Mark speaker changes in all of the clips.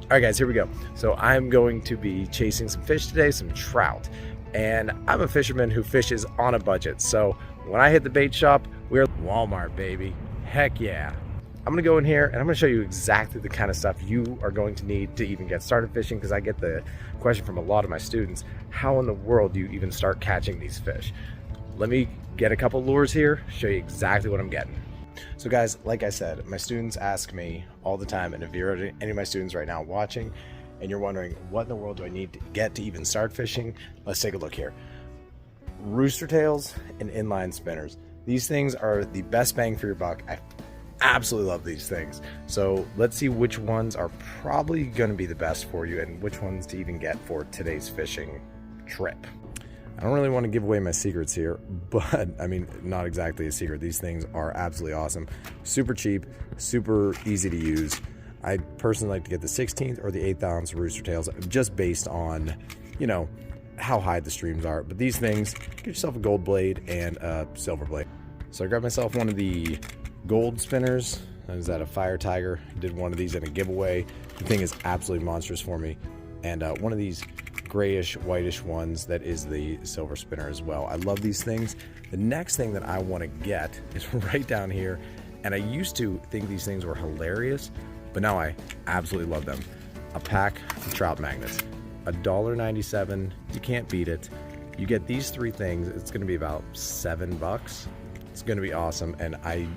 Speaker 1: All right, guys, here we go. So I'm going to be chasing some fish today, some trout. And I'm a fisherman who fishes on a budget. So when I hit the bait shop, we're Walmart, baby. Heck yeah. I'm gonna go in here and I'm gonna show you exactly the kind of stuff you are going to need to even get started fishing, because I get the question from a lot of my students, how in the world do you even start catching these fish? Let me get a couple lures here, show you exactly what I'm getting. So guys, like I said, my students ask me all the time, and if you're any of my students right now watching and you're wondering what in the world do I need to get to even start fishing, let's take a look here. Rooster tails and inline spinners. These things are the best bang for your buck. I absolutely love these things. So let's see which ones are probably going to be the best for you and which ones to even get for today's fishing trip. I don't really want to give away my secrets here, but I mean, not exactly a secret. These things are absolutely awesome. Super cheap, super easy to use. I personally like to get the 16th or the 8th ounce rooster tails, just based on, you know, how high the streams are. But these things, get yourself a gold blade and a silver blade. So I grabbed myself one of the gold spinners. I was at a Fire Tiger, did one of these in a giveaway. The thing is absolutely monstrous for me. And one of these grayish whitish ones that is the silver spinner as well. I love these things. The next thing that I want to get is right down here, and I used to think these things were hilarious, but now I absolutely love them. A pack of trout magnets, $1.97. You can't beat it. You get these three things, it's going to be about $7. It's going to be awesome, and I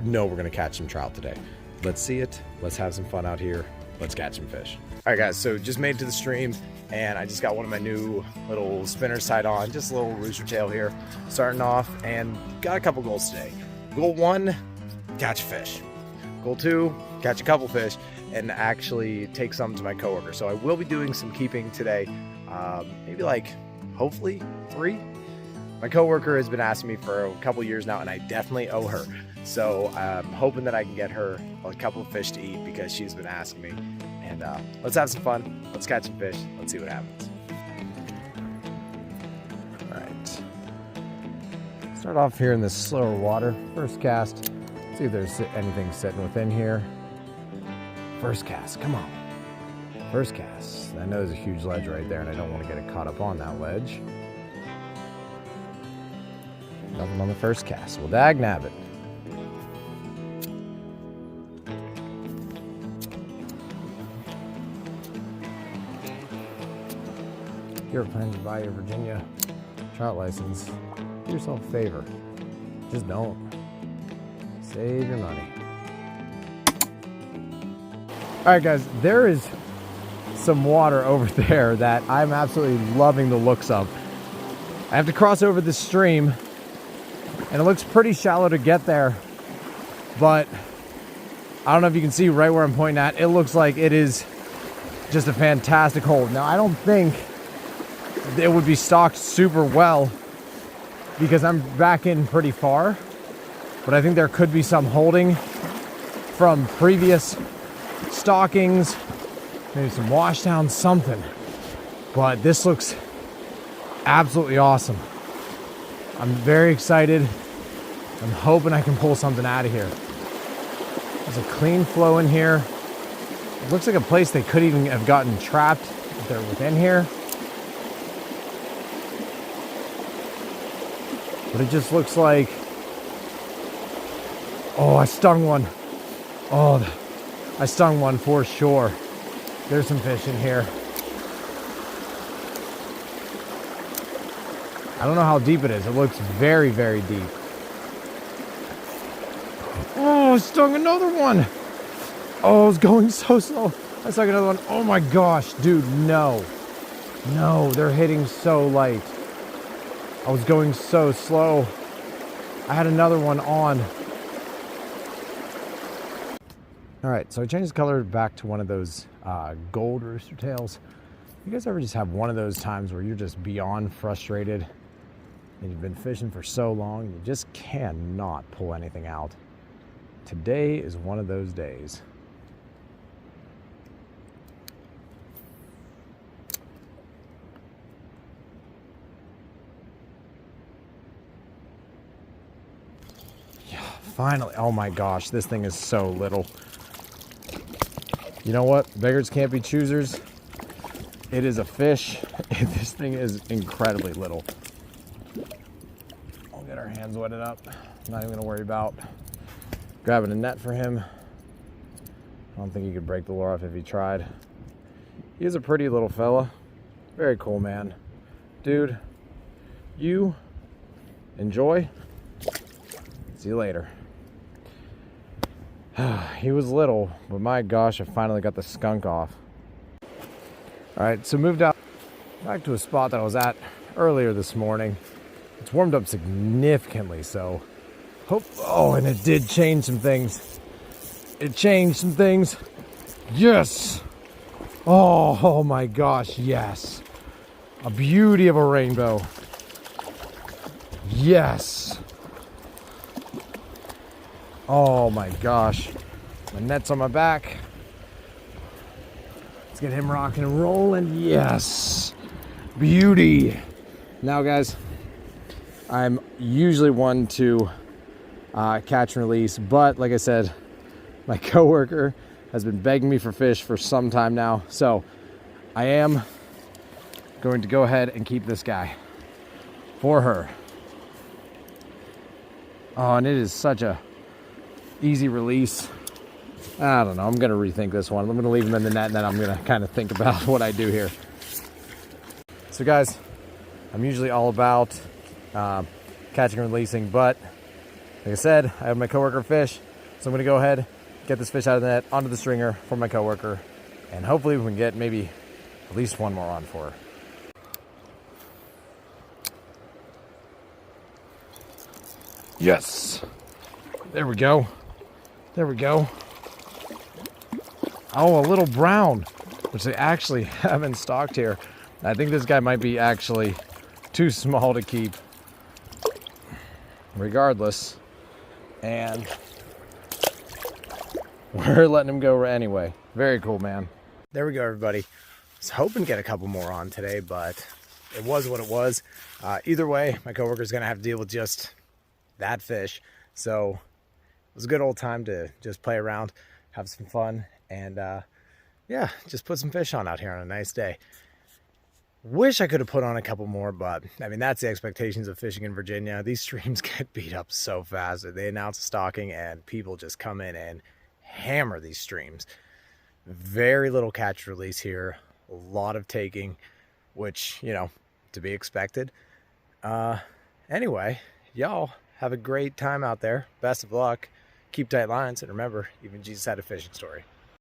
Speaker 1: know we're going to catch some trout today. Let's see it. Let's have some fun out here. Let's catch some fish. All right, guys, so just made it to the stream, and I just got one of my new little spinners tied on, just a little rooster tail here, starting off, and got a couple goals today. Goal 1, catch a fish. Goal 2, catch a couple fish, and actually take some to my coworker. So I will be doing some keeping today, maybe like, hopefully 3. My coworker has been asking me for a couple years now, and I definitely owe her. So I'm hoping that I can get her a couple of fish to eat, because she's been asking me. And let's have some fun. Let's catch some fish. Let's see what happens. All right. Start off here in this slower water. First cast. See if there's anything sitting within here. First cast. Come on. First cast. I know there's a huge ledge right there, and I don't want to get it caught up on that ledge. Nothing on the first cast. We'll dag nab it. If you're planning to buy your Virginia trout license, do yourself a favor. Just don't. Save your money. All right, guys, there is some water over there that I'm absolutely loving the looks of. I have to cross over this stream, and it looks pretty shallow to get there, but I don't know if you can see right where I'm pointing at. It looks like it is just a fantastic hole. Now, I don't think it would be stocked super well because I'm back in pretty far, but I think there could be some holding from previous stockings, maybe some washdown, something. But this looks absolutely awesome. I'm very excited. I'm hoping I can pull something out of here. There's a clean flow in here. It looks like a place they could even have gotten trapped if they're within here. But it just looks like, oh, I stung one. Oh, I stung one for sure. There's some fish in here. I don't know how deep it is. It looks very, very deep. Oh, I stung another one. Oh, it's going so slow. I stung another one. Oh my gosh, dude, no. No, they're hitting so light. I was going so slow. I had another one on. All right, so I changed the color back to one of those gold rooster tails. You guys ever just have one of those times where you're just beyond frustrated and you've been fishing for so long, you just cannot pull anything out? Today is one of those days. Yeah, finally. Oh my gosh, this thing is so little. You know what? Beggars can't be choosers. It is a fish. This thing is incredibly little. We'll get our hands wetted up. Not even gonna worry about grabbing a net for him. I don't think he could break the lure off if he tried. He is a pretty little fella. Very cool, man. Dude, you enjoy. See you later. He was little, but my gosh, I finally got the skunk off. All right, so moved out back to a spot that I was at earlier this morning. It's warmed up significantly, so oh, and it did change some things. It changed some things. Yes. Oh my gosh, yes. A beauty of a rainbow. Yes. Oh my gosh. My net's on my back. Let's get him rocking and rolling. Yes. Beauty. Now, guys, I'm usually one to catch and release, but like I said, my coworker has been begging me for fish for some time now, so I am going to go ahead and keep this guy for her. Oh, and it is such a easy release. I don't know. I'm going to rethink this one. I'm going to leave him in the net, and then I'm going to kind of think about what I do here. So, guys, I'm usually all about catching and releasing, but like I said, I have my coworker fish, so I'm going to go ahead, get this fish out of the net, onto the stringer for my coworker, and hopefully we can get maybe at least one more on for her. Yes. There we go. There we go. Oh, a little brown, which they actually haven't stocked here. I think this guy might be actually too small to keep. Regardless. And we're letting him go anyway. Very cool, man. There we go, everybody. I was hoping to get a couple more on today, but it was what it was. Either way, my coworker's gonna have to deal with just that fish. So it was a good old time to just play around, have some fun, and yeah, just put some fish on out here on a nice day. Wish I could have put on a couple more, but I mean, that's the expectations of fishing in Virginia. These streams get beat up so fast. They announce stocking and people just come in and hammer these streams. Very little catch release here, a lot of taking, which, you know, to be expected. Anyway, y'all have a great time out there. Best of luck. Keep tight lines, and remember, even Jesus had a fishing story.